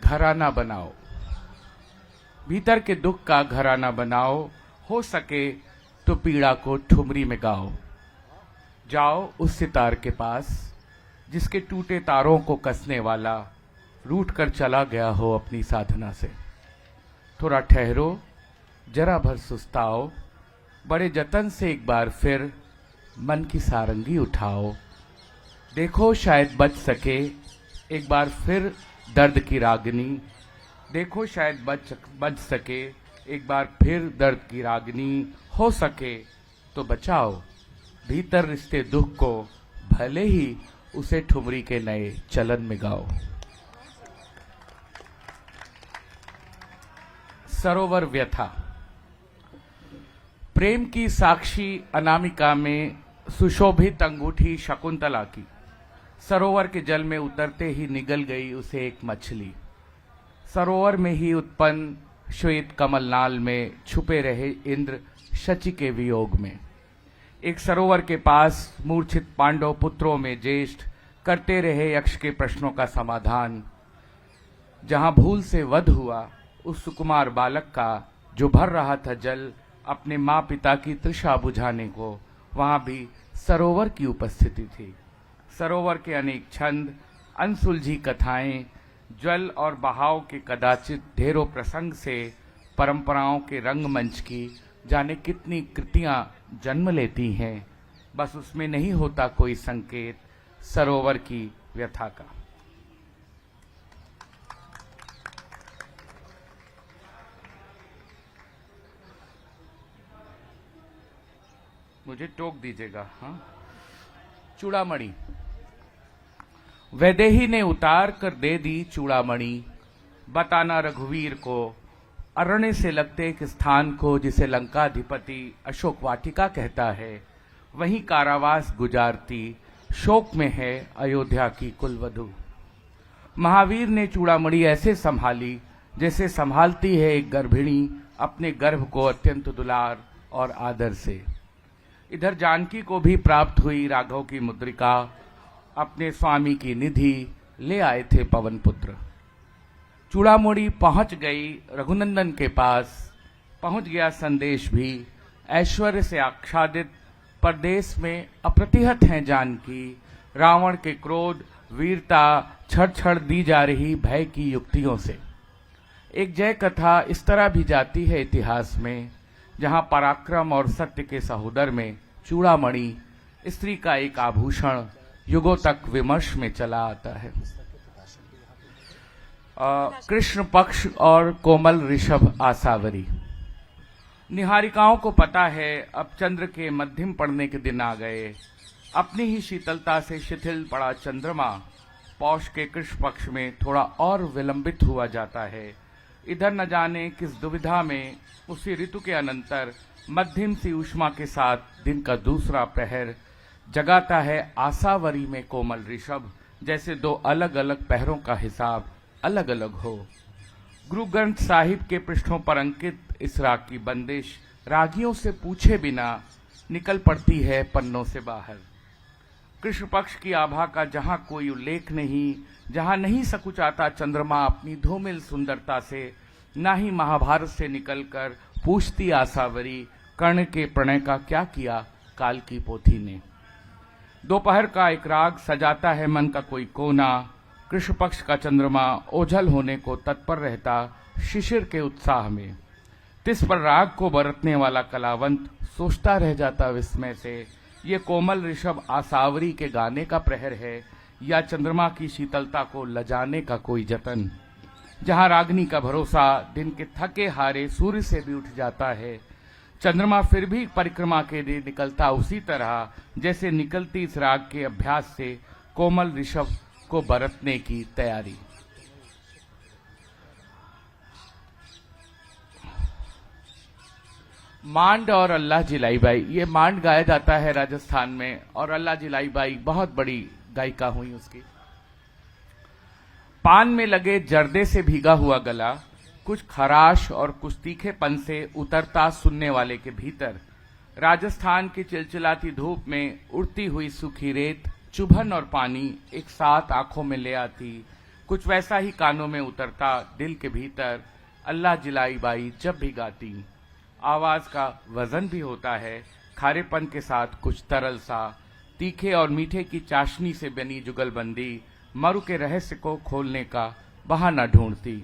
घराना बनाओ, भीतर के दुख का घराना बनाओ, हो सके तो पीड़ा को ठुमरी में गाओ। जाओ उस सितार के पास जिसके टूटे तारों को कसने वाला रूठ कर चला गया हो अपनी साधना से। थोड़ा ठहरो, जरा भर सुस्ताओ, बड़े जतन से एक बार फिर मन की सारंगी उठाओ। देखो शायद बच सके एक बार फिर दर्द की रागनी, देखो शायद बच सके एक बार फिर दर्द की रागनी। हो सके तो बचाओ भीतर रिश्ते दुख को, भले ही उसे ठुमरी के नए चलन में गाओ। सरोवर व्यथा। प्रेम की साक्षी अनामिका में सुशोभित अंगूठी शकुंतला की सरोवर के जल में उतरते ही निगल गई उसे एक मछली। सरोवर में ही उत्पन्न श्वेत कमलनाल में छुपे रहे इंद्र शची के वियोग में। एक सरोवर के पास मूर्छित पांडव पुत्रों में ज्येष्ठ करते रहे यक्ष के प्रश्नों का समाधान। जहां भूल से वध हुआ उस सुकुमार बालक का जो भर रहा था जल अपने माँ पिता की तृषा बुझाने को, वहां भी सरोवर की उपस्थिति थी। सरोवर के अनेक छंद, अनसुलझी कथाएं, जल और बहाव के कदाचित ढेरों प्रसंग से परंपराओं के रंगमंच की जाने कितनी कृतियां जन्म लेती हैं, बस उसमें नहीं होता कोई संकेत सरोवर की व्यथा का। मुझे टोक दीजिएगा। हाँ, चूड़ामणि। वैदेही ने उतार कर दे दी चूड़ामणि, बताना रघुवीर को अरण्य से लगते एक स्थान को जिसे लंकाधिपति अशोक वाटिका कहता है, वहीं कारावास गुजारती शोक में है अयोध्या की कुलवधू। महावीर ने चूड़ामणि ऐसे संभाली जैसे संभालती है एक गर्भिणी अपने गर्भ को अत्यंत दुलार और आदर से। इधर जानकी को भी प्राप्त हुई राघव की मुद्रिका, अपने स्वामी की निधि ले आए थे पवन पुत्र। चूड़ामणि पहुंच गई रघुनंदन के पास, पहुंच गया संदेश भी। ऐश्वर्य से आच्छादित परदेश में अप्रतिहत हैं जानकी, रावण के क्रोध वीरता छड़ छड़ दी जा रही भय की युक्तियों से। एक जय कथा इस तरह भी जाती है इतिहास में, जहां पराक्रम और सत्य के सहोदर में चूड़ामणि स्त्री का एक आभूषण युगों तक विमर्श में चला आता है। कृष्ण पक्ष और कोमल ऋषभ आसावरी। निहारिकाओं को पता है अब चंद्र के मध्यम पड़ने के दिन आ गए। अपनी ही शीतलता से शिथिल पड़ा चंद्रमा पौष के कृष्ण पक्ष में थोड़ा और विलंबित हुआ जाता है। इधर न जाने किस दुविधा में उसी ऋतु के अनंतर मध्यम सी ऊष्मा के साथ दिन का दूसरा प्रहर जगाता है आसावरी में कोमल ऋषभ, जैसे दो अलग अलग पहरों का हिसाब अलग अलग हो। गुरु ग्रंथ साहिब के पृष्ठों पर अंकित इस राग की बंदिश रागियों से पूछे बिना निकल पड़ती है पन्नों से बाहर। कृष्ण पक्ष की आभा का जहां कोई उल्लेख नहीं, जहां नहीं सकुचाता चंद्रमा अपनी धूमिल सुंदरता से, ना ही महाभारत से निकलकर पूछती आसावरी कर्ण के प्रणय का क्या किया काल की पोथी ने। दोपहर का एक राग सजाता है मन का कोई कोना, कृष्ण पक्ष का चंद्रमा ओझल होने को तत्पर रहता शिशिर के उत्साह में। तिस पर राग को बरतने वाला कलावंत सोचता रह जाता विस्मय से, ये कोमल ऋषभ आसावरी के गाने का प्रहर है या चंद्रमा की शीतलता को लजाने का कोई जतन। जहां रागनी का भरोसा दिन के थके हारे सूर्य से भी उठ जाता है, चंद्रमा फिर भी परिक्रमा के लिए निकलता उसी तरह जैसे निकलती इस राग के अभ्यास से कोमल ऋषभ को बरतने की तैयारी। मांड और अल्लाह जिलाई बाई, ये मांड गाया जाता है राजस्थान में और अल्लाह जिलाई बाई बहुत बड़ी गायिका हुई उसकी। पान में लगे जर्दे से भीगा हुआ गला कुछ खराश और कुछ तीखेपन से उतरता सुनने वाले के भीतर। राजस्थान की चिलचिलाती धूप में उड़ती हुई सूखी रेत, चुभन और पानी एक साथ आंखों में ले आती, कुछ वैसा ही कानों में उतरता दिल के भीतर अल्लाह जिलाई बाई जब भी गाती। आवाज का वजन भी होता है, खारेपन के साथ कुछ तरल सा, तीखे और मीठे की चाशनी से बनी जुगलबंदी मरु के रहस्य को खोलने का बहाना ढूंढती।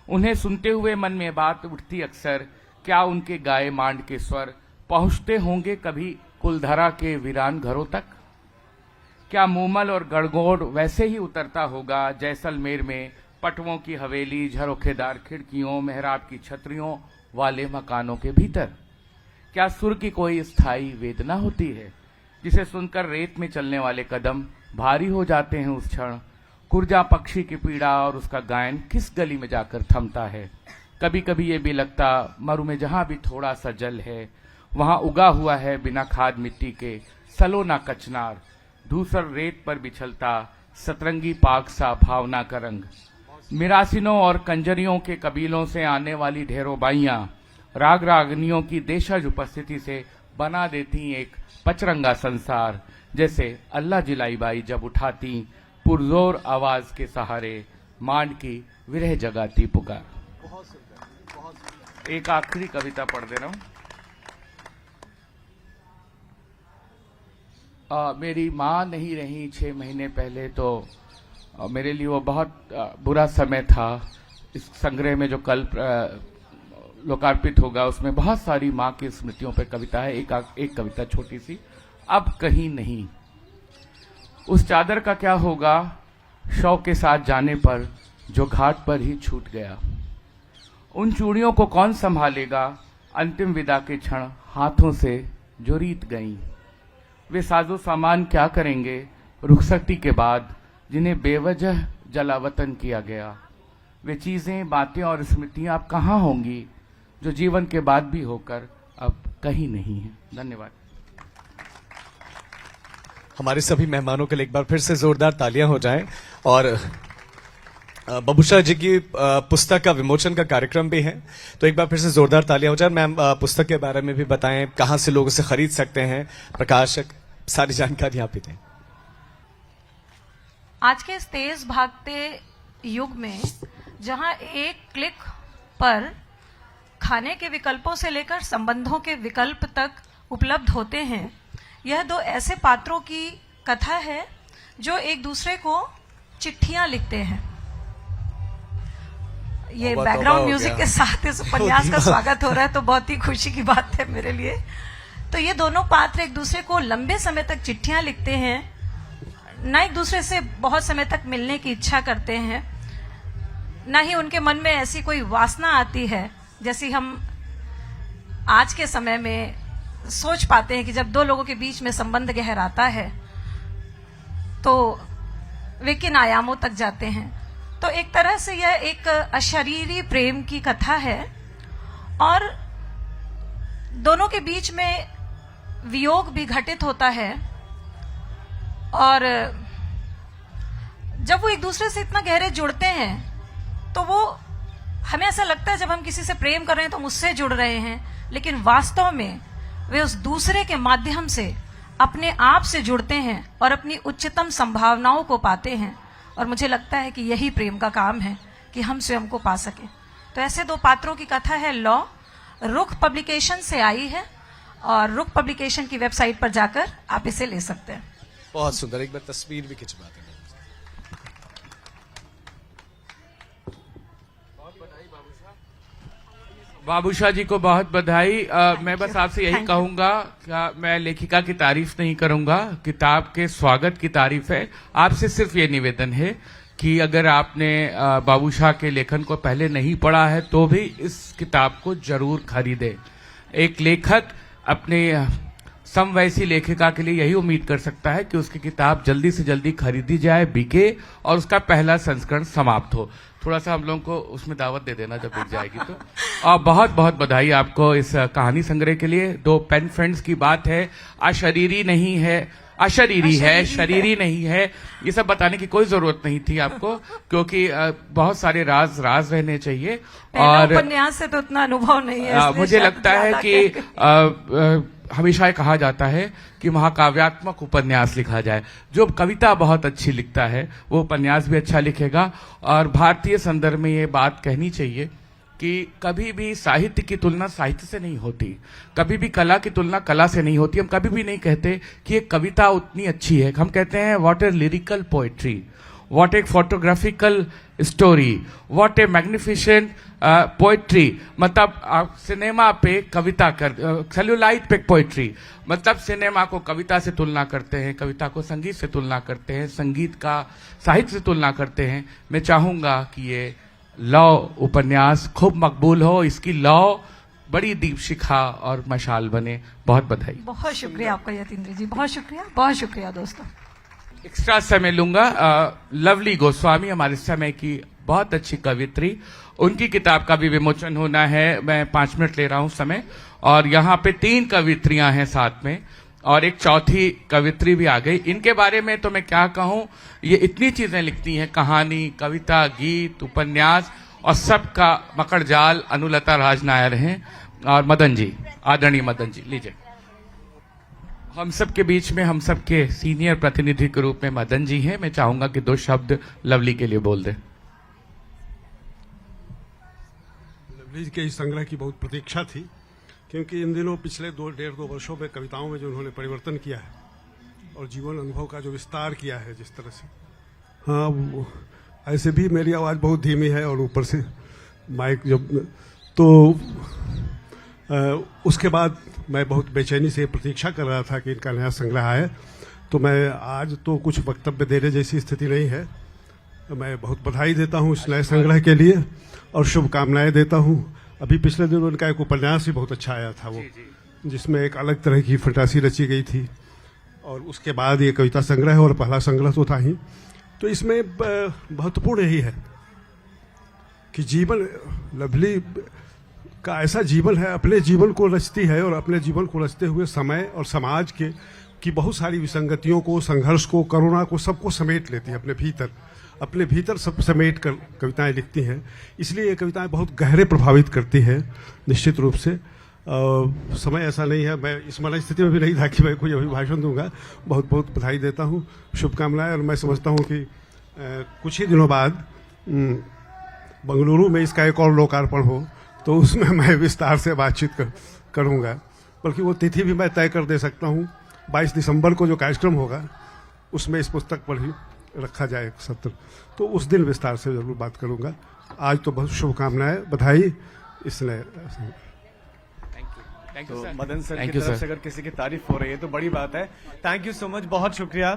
उन्हें सुनते हुए मन में बात उठती अक्सर, क्या उनके गाए मांड के स्वर पहुंचते होंगे कभी कुलधरा के वीरान घरों तक? क्या मूमल और गड़गोड़ वैसे ही उतरता होगा जैसलमेर में पटवों की हवेली, झरोखेदार खिड़कियों, मेहराब की छतरियों वाले मकानों के भीतर? क्या सुर की कोई स्थायी वेदना होती है जिसे सुनकर रेत में चलने वाले कदम भारी हो जाते हैं उस क्षण? कुर्जा पक्षी की पीड़ा और उसका गायन किस गली में जाकर थमता है? कभी कभी ये भी लगता मरु में जहां भी थोड़ा सा जल है वहां उगा हुआ है बिना खाद मिट्टी के सलोना कचनार, धूसर रेत पर बिछलता सतरंगी पाक सा भावना का रंग। मिरासिनों और कंजरियों के कबीलों से आने वाली ढेरों बाइयां राग रागनियों की देशज उपस्थिति से बना देती एक पचरंगा संसार, जैसे अल्लाह जिलाई बाई जब उठाती पुरजोर आवाज के सहारे मांड की विरह जगाती पुकार। एक आखिरी कविता पढ़ दे रहा हूं। मेरी माँ नहीं रही 6 महीने पहले, तो मेरे लिए वो बहुत बुरा समय था। इस संग्रह में जो कल लोकार्पित होगा उसमें बहुत सारी माँ की स्मृतियों पर कविता है। एक कविता छोटी सी, अब कहीं नहीं। उस चादर का क्या होगा शव के साथ जाने पर जो घाट पर ही छूट गया? उन चूड़ियों को कौन संभालेगा अंतिम विदा के क्षण हाथों से जो रीत गईं? वे साजो सामान क्या करेंगे रुखसती के बाद जिन्हें बेवजह जलावतन किया गया? वे चीजें, बातें और स्मृतियां अब कहाँ होंगी जो जीवन के बाद भी होकर अब कहीं नहीं है? धन्यवाद। हमारे सभी मेहमानों के लिए एक बार फिर से जोरदार तालियां हो जाएं। और बबूशा जी की पुस्तक का विमोचन का कार्यक्रम भी है, तो एक बार फिर से जोरदार तालियां हो जाए। मैम, पुस्तक के बारे में भी बताएं, कहां से लोग इसे खरीद सकते हैं, प्रकाशक, सारी जानकारी आप ही दें। आज के इस तेज भागते युग में जहां एक क्लिक पर खाने के विकल्पों से लेकर संबंधों के विकल्प तक उपलब्ध होते हैं, यह दो ऐसे पात्रों की कथा है जो एक दूसरे को चिट्ठियां लिखते हैं। ये बैकग्राउंड म्यूजिक के साथ इस उपन्यास का स्वागत हो रहा है, तो बहुत ही खुशी की बात है मेरे लिए। तो ये दोनों पात्र एक दूसरे को लंबे समय तक चिट्ठियां लिखते हैं, ना एक दूसरे से बहुत समय तक मिलने की इच्छा करते हैं, ना ही उनके मन में ऐसी कोई वासना आती है जैसी हम आज के समय में सोच पाते हैं कि जब दो लोगों के बीच में संबंध गहराता है तो वे किन आयामों तक जाते हैं। तो एक तरह से यह एक अशरीरी प्रेम की कथा है और दोनों के बीच में वियोग भी घटित होता है और जब वो एक दूसरे से इतना गहरे जुड़ते हैं तो वो हमें ऐसा लगता है जब हम किसी से प्रेम कर रहे हैं तो हम उससे जुड़ रहे हैं, लेकिन वास्तव में वे उस दूसरे के माध्यम से अपने आप से जुड़ते हैं और अपनी उच्चतम संभावनाओं को पाते हैं। और मुझे लगता है कि यही प्रेम का काम है कि हम स्वयं को पा सके। तो ऐसे दो पात्रों की कथा है लॉ, रुख पब्लिकेशन से आई है और रुख पब्लिकेशन की वेबसाइट पर जाकर आप इसे ले सकते हैं। बहुत सुंदर, एक बार तस्वीर भी खिंचवाते हैं। बाबूशाह जी को बहुत बधाई। मैं बस आपसे यही कहूंगा कि मैं लेखिका की तारीफ नहीं करूंगा, किताब के स्वागत की तारीफ है। आपसे सिर्फ ये निवेदन है कि अगर आपने बाबूशाह के लेखन को पहले नहीं पढ़ा है तो भी इस किताब को जरूर खरीदे। एक लेखक अपने समवयसी लेखिका के लिए यही उम्मीद कर सकता है कि उसकी किताब जल्दी से जल्दी खरीदी जाए, बिके और उसका पहला संस्करण समाप्त हो। थोड़ा सा हम लोगों को उसमें दावत दे देना जब बिक जाएगी तो। और बहुत बहुत बधाई आपको इस कहानी संग्रह के लिए। दो पेन फ्रेंड्स की बात है, अशरीरी नहीं है, अशरीरी है, शरीरी नहीं है, ये सब बताने की कोई जरूरत नहीं थी आपको, क्योंकि बहुत सारे राज रहने चाहिए। और उपन्यास से तो इतना अनुभव नहीं है, मुझे लगता है कि हमेशा ये कहा जाता है कि महाकाव्यात्मक उपन्यास लिखा जाए। जो कविता बहुत अच्छी लिखता है वो उपन्यास भी अच्छा लिखेगा। और भारतीय संदर्भ में ये बात कहनी चाहिए कि कभी भी साहित्य की तुलना साहित्य से नहीं होती, कभी भी कला की तुलना कला से नहीं होती। हम कभी भी नहीं कहते कि एक कविता उतनी अच्छी है, हम कहते हैं what a lyrical poetry, what a photographical story, what a magnificent poetry. मतलब आप सिनेमा पे कविता कर, सेल्यूलाइट पे पोएट्री, मतलब सिनेमा को कविता से तुलना करते हैं, कविता को संगीत से तुलना करते हैं, संगीत का साहित्य से तुलना करते हैं। मैं चाहूंगा कि ये लॉ उपन्यास खूब मकबूल हो, इसकी लॉ बड़ी दीप शिखा और मशाल बने। बहुत बधाई। बहुत शुक्रिया आपका यतीन्द्र जी, बहुत शुक्रिया, बहुत शुक्रिया दोस्तों। एक्स्ट्रा समय लूंगा। लवली गोस्वामी हमारे समय की बहुत अच्छी कवित्री, उनकी किताब का भी विमोचन होना है। मैं 5 मिनट ले रहा हूं समय। और यहाँ पे 3 कवित्रियां हैं साथ में और एक चौथी कवित्री भी आ गई। इनके बारे में तो मैं क्या कहूं, ये इतनी चीजें लिखती हैं, कहानी, कविता, गीत, उपन्यास, और सबका मकड़ जाल अनुलता राजनायर हैं। और मदन जी, आदरणीय मदन जी, लीजिए। हम सब के बीच में हम सब के सीनियर प्रतिनिधि के रूप में मदन जी हैं। मैं चाहूंगा कि 2 शब्द लवली के लिए बोल दें। लवली के इस संग्रह की बहुत प्रतीक्षा थी, क्योंकि इन दिनों पिछले 1.5-2 वर्षों में कविताओं में जो उन्होंने परिवर्तन किया है और जीवन अनुभव का जो विस्तार किया है जिस तरह से, हाँ, ऐसे भी मेरी आवाज़ बहुत धीमी है और ऊपर से माइक जब तो उसके बाद मैं बहुत बेचैनी से प्रतीक्षा कर रहा था कि इनका नया संग्रह आए। तो मैं आज तो कुछ वक्तव्य देने जैसी स्थिति नहीं है। मैं बहुत बधाई देता हूँ इस नए संग्रह के लिए और शुभकामनाएं देता हूँ। अभी पिछले दिनों उनका एक उपन्यास भी बहुत अच्छा आया था, वो जिसमें एक अलग तरह की फंटासी रची गई थी, और उसके बाद ये कविता संग्रह और पहला संग्रह तो था ही। तो इसमें महत्वपूर्ण यही है कि जीवन, लवली का ऐसा जीवन है, अपने जीवन को रचती है और अपने जीवन को रचते हुए समय और समाज के की बहुत सारी विसंगतियों को, संघर्ष को, करुणा को, सबको समेट लेती है अपने भीतर सब समेट कर कविताएं लिखती हैं। इसलिए ये कविताएं बहुत गहरे प्रभावित करती हैं निश्चित रूप से। समय ऐसा नहीं है, मैं इस मन स्थिति में भी नहीं था कि मैं कोई अभिभाषण दूंगा। बहुत बहुत बधाई देता हूँ, शुभकामनाएं। और मैं समझता हूँ कि कुछ ही दिनों बाद बंगलुरु में इसका एक और लोकार्पण हो तो उसमें मैं विस्तार से बातचीत करूंगा। बल्कि वो तिथि भी मैं तय कर दे सकता हूँ, 22 दिसंबर को जो कार्यक्रम होगा उसमें इस पुस्तक पर ही रखा जाए सत्र, तो उस दिन विस्तार से जरूर बात करूंगा। आज तो बहुत शुभकामनाएं, बधाई। इसलिए तो मदन सर की तरफ से अगर किसी की तारीफ हो रही है तो बड़ी बात है। थैंक यू सो मच, बहुत शुक्रिया।